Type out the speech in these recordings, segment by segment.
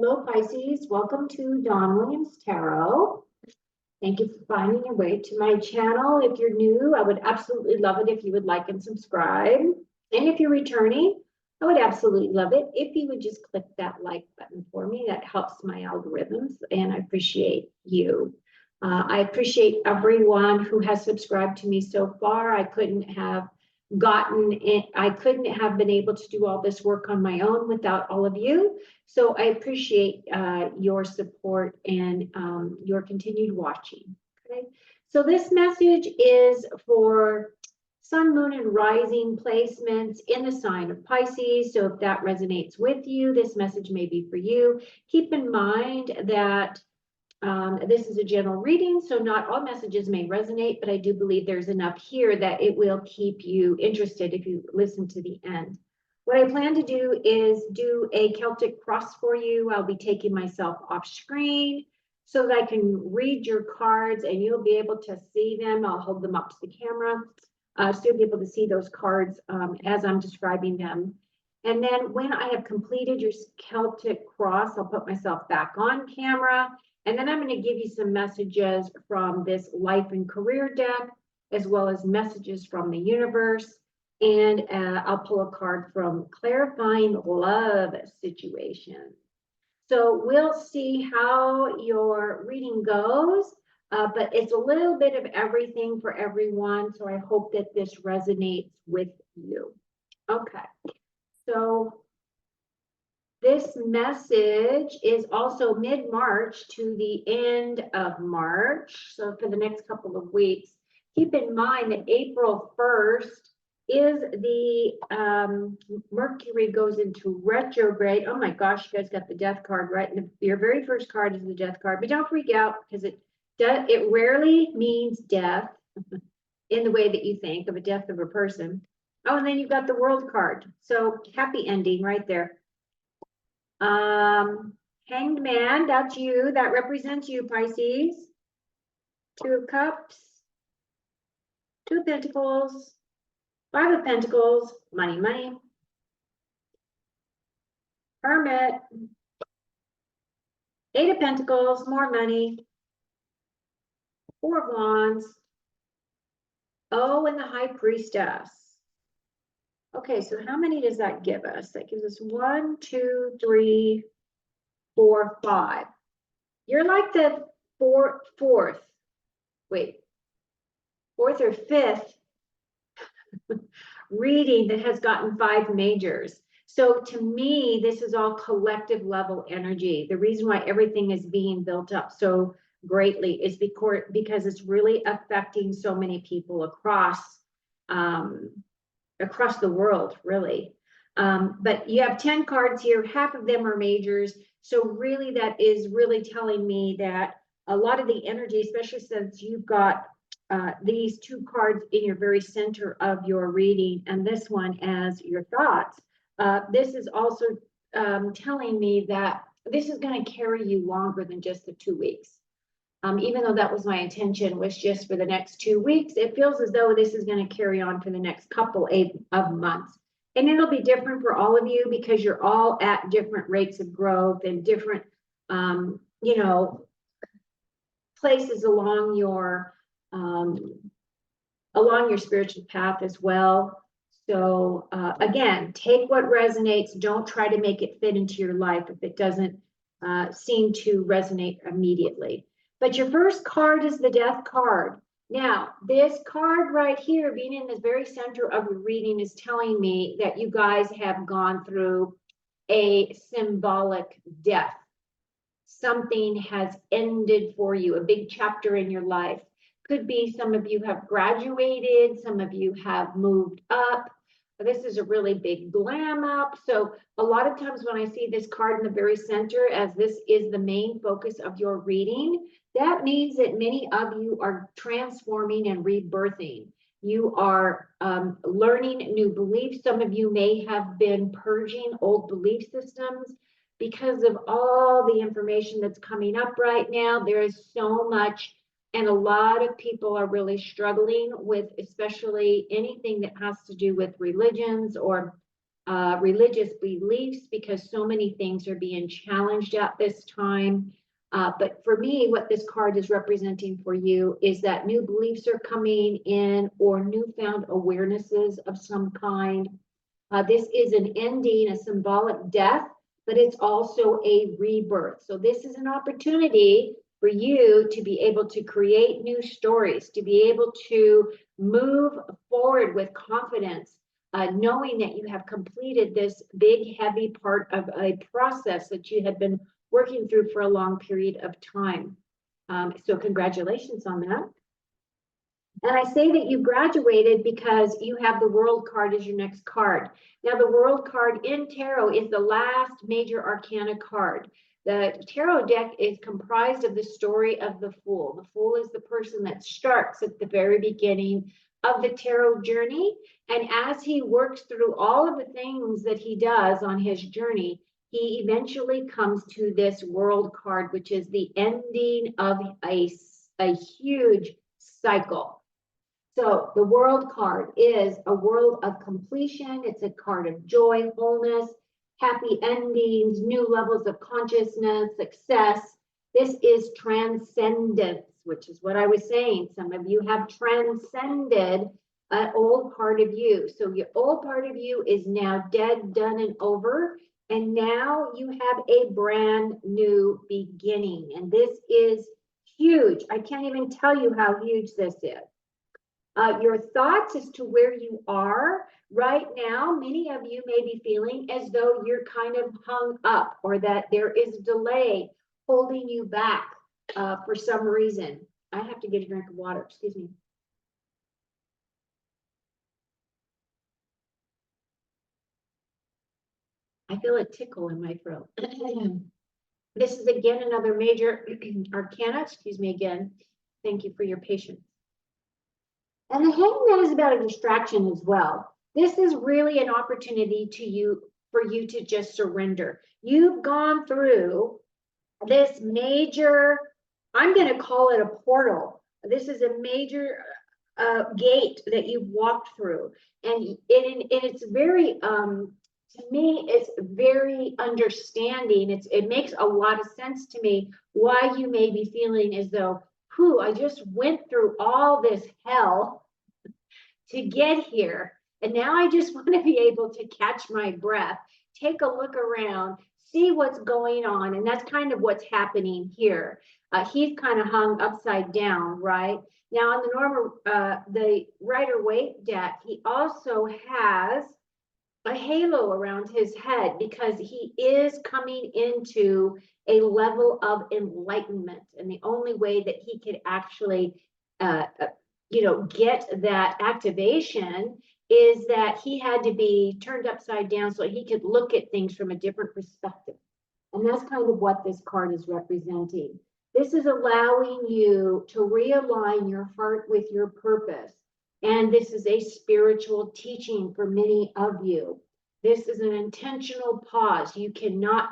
Hello, Pisces. Welcome to Dawn Williams Tarot. Thank you for finding your way to my channel. If you're new, I would absolutely love it if you would like and subscribe. And if you're returning, I would absolutely love it if you would just click that like button for me. That helps my algorithms, and I appreciate you. I appreciate everyone who has subscribed to me so far. I couldn't have been able to do all this work on my own without all of you. So I appreciate your support and your continued watching. Okay, so this message is for Sun, Moon, and Rising placements in the sign of Pisces. So if that resonates with you, this message may be for you. Keep in mind that this is a general reading, so not all messages may resonate, but I do believe there's enough here that it will keep you interested if you listen to the end. What I plan to do is do a Celtic cross for you. I'll be taking myself off screen so that I can read your cards and you'll be able to see them. I'll hold them up to the camera, so you'll be able to see those cards as I'm describing them. And then when I have completed your Celtic cross, I'll put myself back on camera. And then I'm going to give you some messages from this life and career deck, as well as messages from the universe. And I'll pull a card from Clarifying Love Situation. So we'll see how your reading goes, but it's a little bit of everything for everyone. So I hope that this resonates with you. Okay, so this message is also mid-March to the end of March. So for the next couple of weeks, keep in mind that April 1st is the Mercury goes into retrograde. Oh my gosh, you guys got the death card right. And your very first card is the death card, but don't freak out because it rarely means death in the way that you think of a death of a person. Oh, and then you've got the World card. So happy ending right there. Hanged Man, that's you. That represents you, Pisces. Two of Cups, Two of Pentacles, Five of Pentacles, money, money. Hermit, Eight of Pentacles, more money. Four of Wands. Oh, and the High Priestess. Okay, so how many does that give us? That gives us 1, 2, 3, 4, 5. You're like the fourth or fifth reading that has gotten 5 majors. So to me, this is all collective level energy. The reason why everything is being built up so greatly is because it's really affecting so many people across the world, really. But you have 10 cards here, half of them are majors. So really that is really telling me that a lot of the energy, especially since you've got these 2 cards in your very center of your reading and this one as your thoughts, this is also telling me that this is going to carry you longer than just the 2 weeks. Even though that was my intention, was just for the next 2 weeks, it feels as though this is going to carry on for the next couple of months. And it'll be different for all of you because you're all at different rates of growth and different, places along your spiritual path as well. So again, take what resonates. Don't try to make it fit into your life if it doesn't seem to resonate immediately. But your first card is the Death card. Now, this card right here, being in the very center of your reading, is telling me that you guys have gone through a symbolic death. Something has ended for you, a big chapter in your life. Could be some of you have graduated, some of you have moved up. This is a really big glam up. So a lot of times when I see this card in the very center, as this is the main focus of your reading, that means that many of you are transforming and rebirthing. You are learning new beliefs. Some of you may have been purging old belief systems because of all the information that's coming up right now. There is so much, and a lot of people are really struggling with especially anything that has to do with religions or religious beliefs, because so many things are being challenged at this time. But for me, what this card is representing for you is that new beliefs are coming in, or newfound awarenesses of some kind. This is an ending, a symbolic death, but it's also a rebirth. So this is an opportunity for you to be able to create new stories, to be able to move forward with confidence, knowing that you have completed this big, heavy part of a process that you had been working through for a long period of time. So congratulations on that. And I say that you graduated because you have the World card as your next card. Now, the World card in Tarot is the last major arcana card. The Tarot deck is comprised of the story of the Fool. The Fool is the person that starts at the very beginning of the Tarot journey. And as he works through all of the things that he does on his journey, he eventually comes to this World card, which is the ending of a huge cycle. So the World card is a world of completion. It's a card of joy, wholeness, happy endings, new levels of consciousness, success. This is transcendence, which is what I was saying. Some of you have transcended an old part of you. So your old part of you is now dead, done, and over. And now you have a brand new beginning. And this is huge. I can't even tell you how huge this is. Your thoughts as to where you are right now, many of you may be feeling as though you're kind of hung up, or that there is delay holding you back for some reason. I have to get a drink of water, excuse me. I feel a tickle in my throat. This is again another major arcana, excuse me again. Thank you for your patience. And the Hangman is about a distraction as well. This is really an opportunity for you to just surrender. You've gone through this major, I'm going to call it a portal. This is a major gate that you've walked through. And it's very, to me, it's very understanding. It makes a lot of sense to me why you may be feeling as though, whew, I just went through all this hell to get here. And now I just want to be able to catch my breath, take a look around, see what's going on. And that's kind of what's happening here. He's kind of hung upside down, right? Now on the normal, the Rider-Waite deck, he also has a halo around his head because he is coming into a level of enlightenment. And the only way that he could actually, get that activation is that he had to be turned upside down so he could look at things from a different perspective. And that's kind of what this card is representing. This is allowing you to realign your heart with your purpose. And this is a spiritual teaching for many of you. This is an intentional pause. You cannot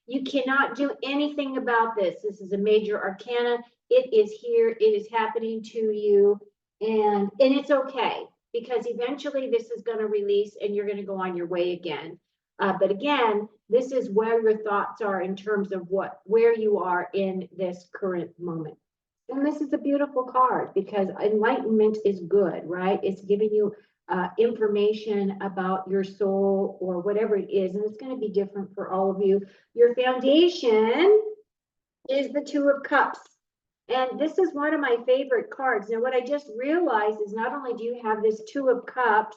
do anything about this. This is a major arcana. It is here. It is happening to you. And it's okay, because eventually this is going to release and you're going to go on your way again. But again, this is where your thoughts are in terms of where you are in this current moment. And this is a beautiful card because enlightenment is good, right? It's giving you information about your soul or whatever it is. And it's going to be different for all of you. Your foundation is the Two of Cups. And this is one of my favorite cards. Now, what I just realized is not only do you have this Two of Cups,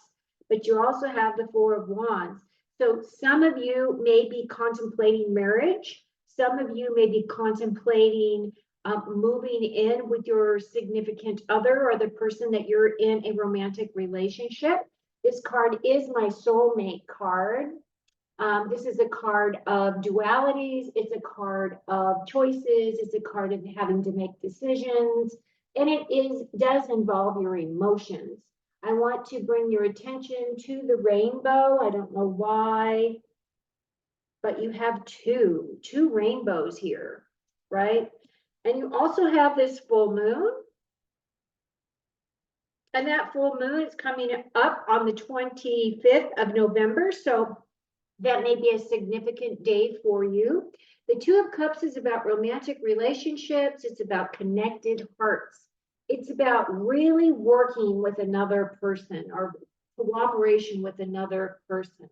but you also have the Four of Wands. So some of you may be contemplating marriage. Some of you may be contemplating moving in with your significant other or the person that you're in a romantic relationship. This card is my soulmate card. This is a card of dualities. It's a card of choices. It's a card of having to make decisions. And it does involve your emotions. I want to bring your attention to the rainbow. I don't know why, but you have two rainbows here, right? And you also have this full moon. And that full moon is coming up on the 25th of November. So that may be a significant day for you. The Two of Cups is about romantic relationships. It's about connected hearts. It's about really working with another person or cooperation with another person.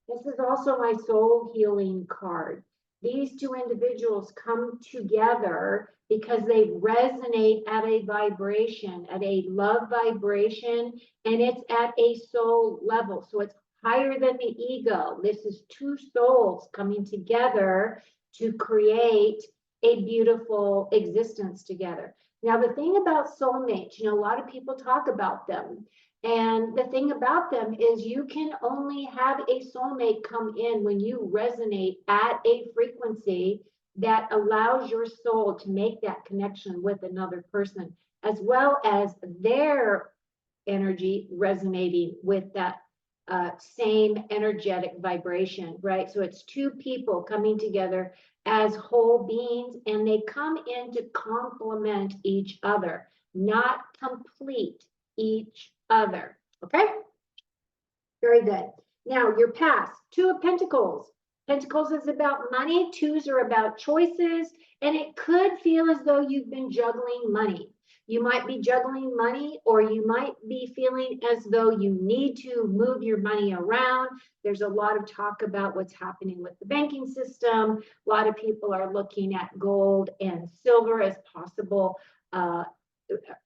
This is also my soul healing card. These two individuals come together because they resonate at a vibration, at a love vibration, and it's at a soul level. So it's higher than the ego. This is two souls coming together to create a beautiful existence together. Now, the thing about soulmates, a lot of people talk about them. And the thing about them is you can only have a soulmate come in when you resonate at a frequency that allows your soul to make that connection with another person, as well as their energy resonating with that same energetic vibration, right? So it's two people coming together as whole beings, and they come in to complement each other, not complete each other. Okay? Very good. Now, your past, Two of Pentacles. Pentacles is about money, twos are about choices, and it could feel as though you've been juggling money. You might be juggling money, or you might be feeling as though you need to move your money around. There's a lot of talk about what's happening with the banking system. A lot of people are looking at gold and silver as possible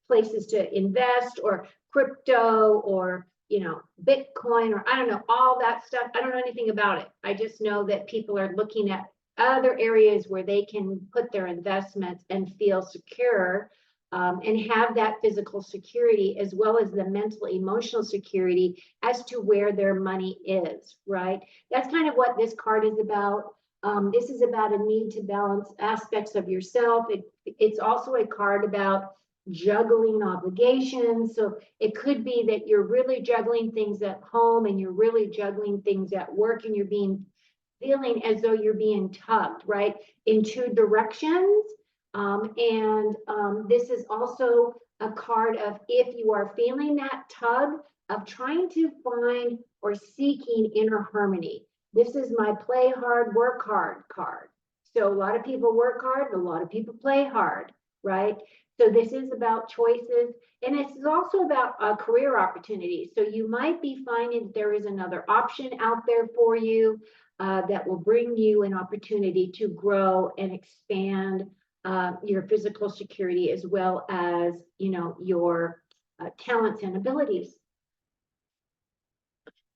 places to invest, or crypto, or Bitcoin, or I don't know, all that stuff. I don't know anything about it. I just know that people are looking at other areas where they can put their investments and feel secure, and have that physical security as well as the mental, emotional security as to where their money is, right? That's kind of what this card is about. This is about a need to balance aspects of yourself. It's also a card about juggling obligations. So it could be that you're really juggling things at home, and you're really juggling things at work, and you're feeling as though you're being tugged, right, in two directions. This is also a card of, if you are feeling that tug of trying to find or seeking inner harmony. This is my play hard, work hard card. So a lot of people work hard, a lot of people play hard, right? So this is about choices, and it's also about career opportunities. So you might be finding there is another option out there for you that will bring you an opportunity to grow and expand your physical security, as well as, your talents and abilities.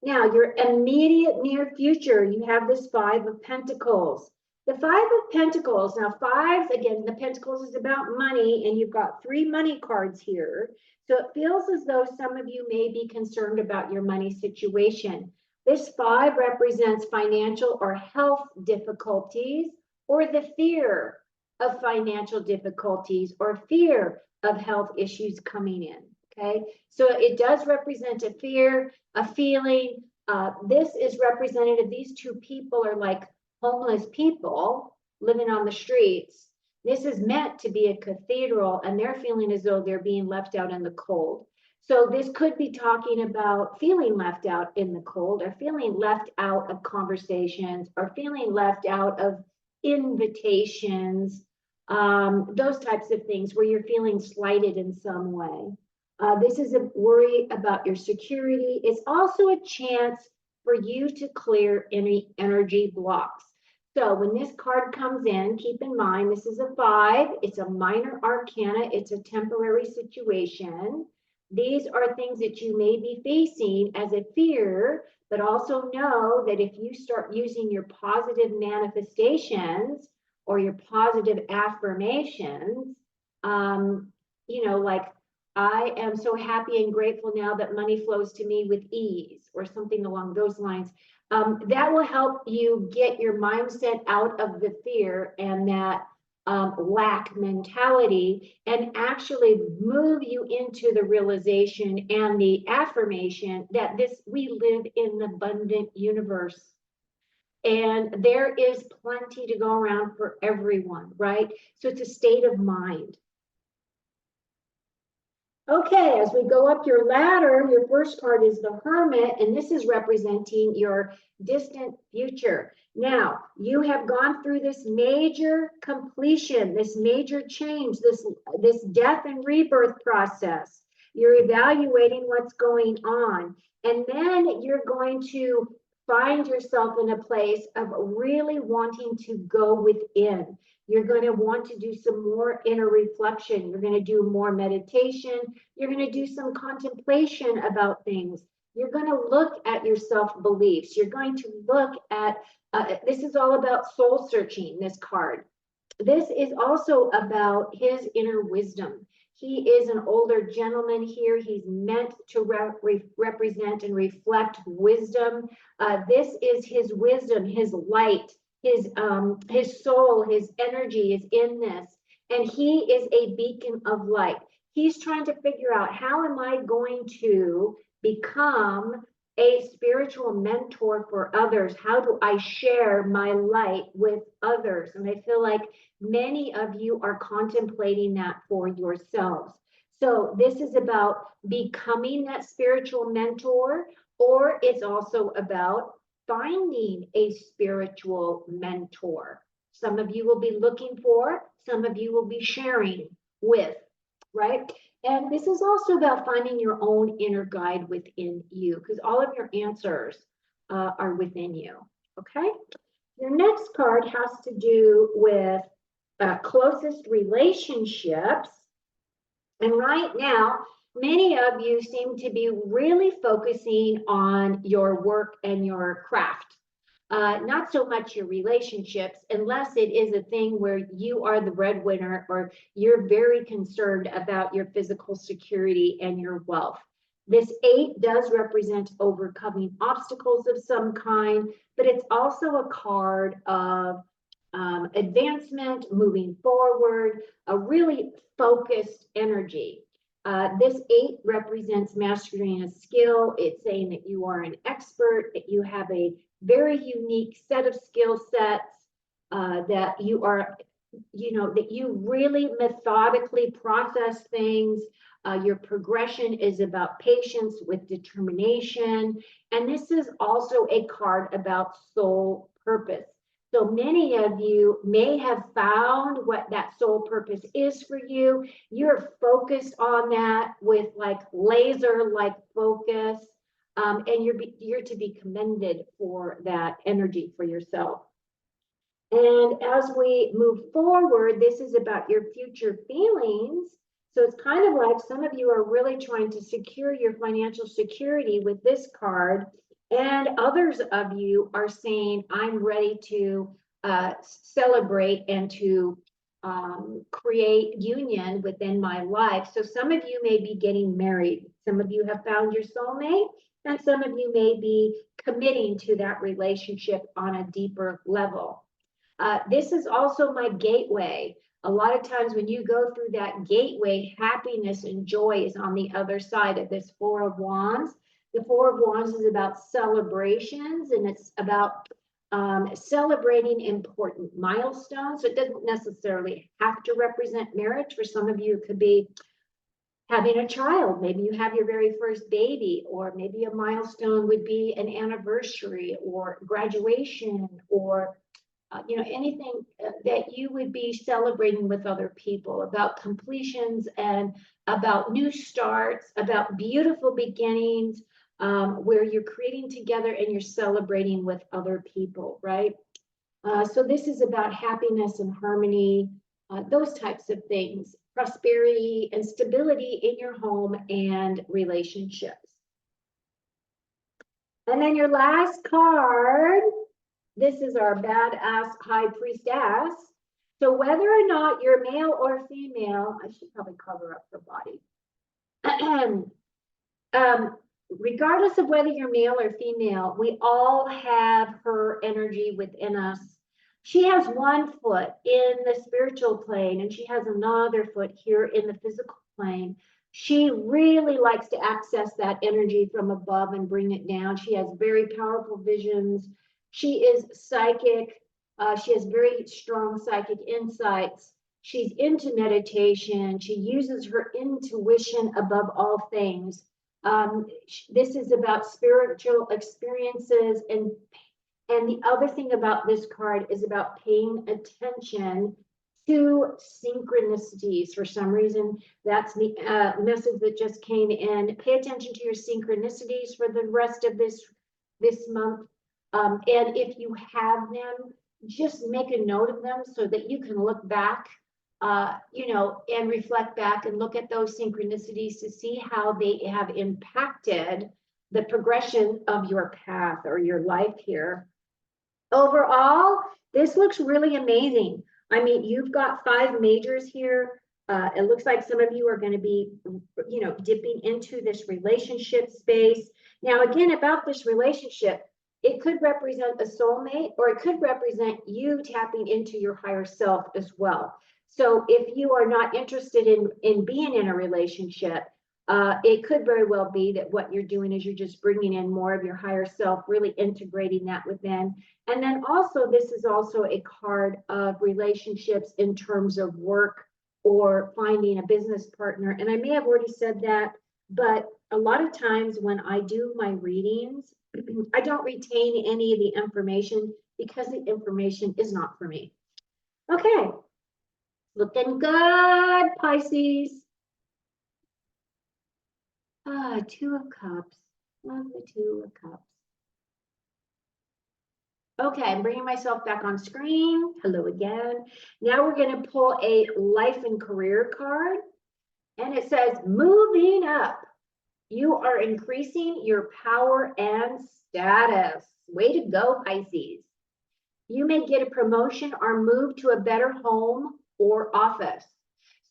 Now, your immediate near future, you have this Five of Pentacles. The Five of Pentacles, now fives, again, the Pentacles is about money, and you've got three money cards here. So it feels as though some of you may be concerned about your money situation. This five represents financial or health difficulties, or the fear of financial difficulties, or fear of health issues coming in. Okay, so it does represent a fear, a feeling. This is representative. These two people are like homeless people living on the streets. This is meant to be a cathedral, and they're feeling as though they're being left out in the cold. So this could be talking about feeling left out in the cold, or feeling left out of conversations, or feeling left out of invitations, those types of things where you're feeling slighted in some way. This is a worry about your security. It's also a chance for you to clear any energy blocks. So when this card comes in, keep in mind, this is a five. It's a minor arcana. It's a temporary situation. These are things that you may be facing as a fear, but also know that if you start using your positive manifestations or your positive affirmations, like, I am so happy and grateful now that money flows to me with ease, or something along those lines. That will help you get your mindset out of the fear and that lack mentality, and actually move you into the realization and the affirmation that we live in an abundant universe. And there is plenty to go around for everyone, right? So it's a state of mind. Okay, as we go up your ladder, your first card is the Hermit, and this is representing your distant future. Now, you have gone through this major completion, this major change, this death and rebirth process. You're evaluating what's going on, and then you're going to find yourself in a place of really wanting to go within. You're going to want to do some more inner reflection. You're going to do more meditation. You're going to do some contemplation about things. You're going to look at your self-beliefs. You're going to look at, this is all about soul searching, this card. This is also about his inner wisdom. He is an older gentleman here. He's meant to represent and reflect wisdom. This is his wisdom, his light, his soul, his energy is in this. And he is a beacon of light. He's trying to figure out, how am I going to become a spiritual mentor for others? How do I share my light with others? And I feel like many of you are contemplating that for yourselves. So this is about becoming that spiritual mentor, or it's also about finding a spiritual mentor. Some of you will be looking for, some of you will be sharing with, right? And this is also about finding your own inner guide within you, because all of your answers are within you, okay? Your next card has to do with closest relationships. And right now, many of you seem to be really focusing on your work and your craft. Not so much your relationships, unless it is a thing where you are the breadwinner or you're very concerned about your physical security and your wealth. This 8 does represent overcoming obstacles of some kind, but it's also a card of advancement, moving forward, a really focused energy. This 8 represents mastering a skill. It's saying that you are an expert, that you have a very unique set of skill sets, that you are, that you really methodically process things. Your progression is about patience with determination. And this is also a card about soul purpose. So many of you may have found what that soul purpose is for you. You're focused on that with like laser-like focus. And you're to be commended for that energy for yourself. And as we move forward, this is about your future feelings. So it's kind of like some of you are really trying to secure your financial security with this card. And others of you are saying, I'm ready to celebrate and to create union within my life. So some of you may be getting married. Some of you have found your soulmate, and some of you may be committing to that relationship on a deeper level. This is also my gateway. A lot of times when you go through that gateway, happiness and joy is on the other side of this 4 of Wands. The 4 of Wands is about celebrations, and it's about celebrating important milestones. So it doesn't necessarily have to represent marriage. For some of you, it could be having a child. Maybe you have your very first baby, or maybe a milestone would be an anniversary or graduation, or anything that you would be celebrating with other people, about completions and about new starts, about beautiful beginnings, where you're creating together and you're celebrating with other people, right? So this is about happiness and harmony, those types of things, prosperity and stability in your home and relationships. And then your last card, this is our badass high priestess. So whether or not you're male or female, I should probably cover up her body. Regardless of whether you're male or female, we all have her energy within us. She has one foot in the spiritual plane, and she has another foot here in the physical plane. She really likes to access that energy from above and bring it down. She has very powerful visions. She is psychic. She has very strong psychic insights. She's into meditation. She uses her intuition above all things. This is about spiritual experiences, and the other thing about this card is about paying attention to synchronicities. For some reason, that's the message that just came in. Pay attention to your synchronicities for the rest of this month. And if you have them, just make a note of them so that you can look back, and reflect back and look at those synchronicities to see how they have impacted the progression of your path or your life here. Overall, this looks really amazing. I mean, you've got 5 majors here. It looks like some of you are going to be, dipping into this relationship space. Now, again, about this relationship, it could represent a soulmate, or it could represent you tapping into your higher self as well. So if you are not interested in being in a relationship, it could very well be that what you're doing is you're just bringing in more of your higher self, really integrating that within. And then also, this is also a card of relationships in terms of work or finding a business partner. And I may have already said that, but a lot of times when I do my readings, I don't retain any of the information because the information is not for me. Okay, looking good, Pisces. 2 of Cups. Love the 2 of Cups. Okay, I'm bringing myself back on screen. Hello again. Now we're going to pull a life and career card. And it says, moving up. You are increasing your power and status. Way to go, Pisces. You may get a promotion or move to a better home or office.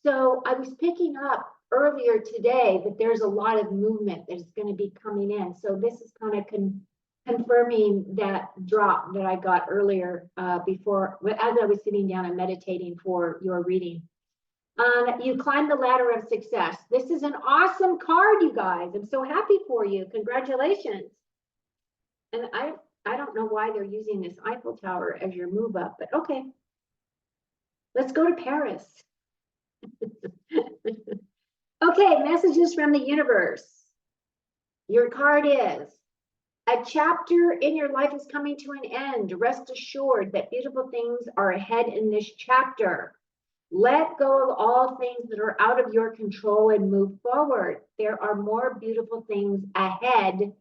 So I was picking up earlier today that there's a lot of movement that's going to be coming in. So this is kind of confirming that drop that I got earlier before, as I was sitting down and meditating for your reading. You climb the ladder of success. This is an awesome card, you guys. I'm so happy for you. Congratulations. And I don't know why they're using this Eiffel Tower as your move up, but okay. Let's go to Paris. Okay, messages from the universe. Your card is, a chapter in your life is coming to an end. Rest assured that beautiful things are ahead in this chapter. Let go of all things that are out of your control and move forward. There are more beautiful things ahead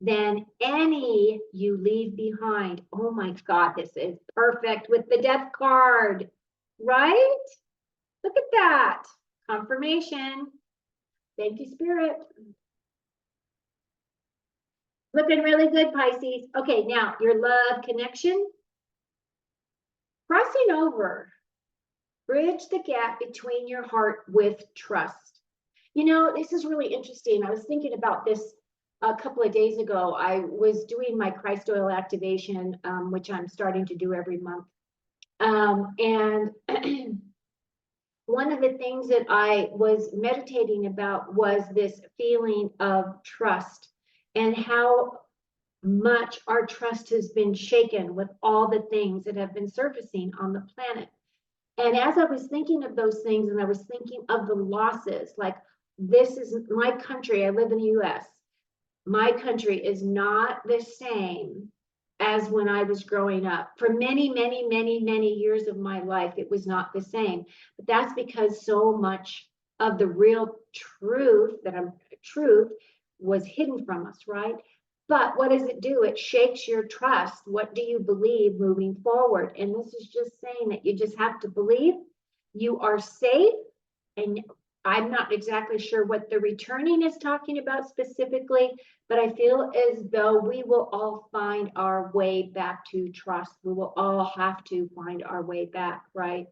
than any you leave behind. Oh my God, this is perfect with the Death card, right? Look at that. Confirmation. Thank you, Spirit. Looking really good, Pisces. Okay, now your love connection. Crossing over. Bridge the gap between your heart with trust. This is really interesting. I was thinking about this a couple of days ago. I was doing my Christ oil activation, which I'm starting to do every month. And one of the things that I was meditating about was this feeling of trust and how much our trust has been shaken with all the things that have been surfacing on the planet. And as I was thinking of those things, and I was thinking of the losses, like, this is my country. I live in the US. My country is not the same as when I was growing up. For many, many, many, many years of my life, it was not the same. But that's because so much of the real truth was hidden from us, right? But what does it do? It shakes your trust. What do you believe moving forward? And this is just saying that you just have to believe you are safe. And I'm not exactly sure what the returning is talking about specifically, but I feel as though we will all find our way back to trust. We will all have to find our way back, right?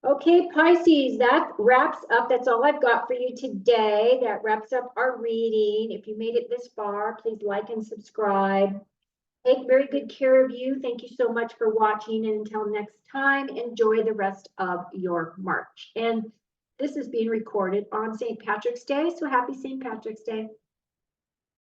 Okay, Pisces, that wraps up. That's all I've got for you today. That wraps up our reading. If you made it this far, please like and subscribe. Take very good care of you. Thank you so much for watching. And until next time, enjoy the rest of your March. And this is being recorded on St. Patrick's Day. So happy St. Patrick's Day.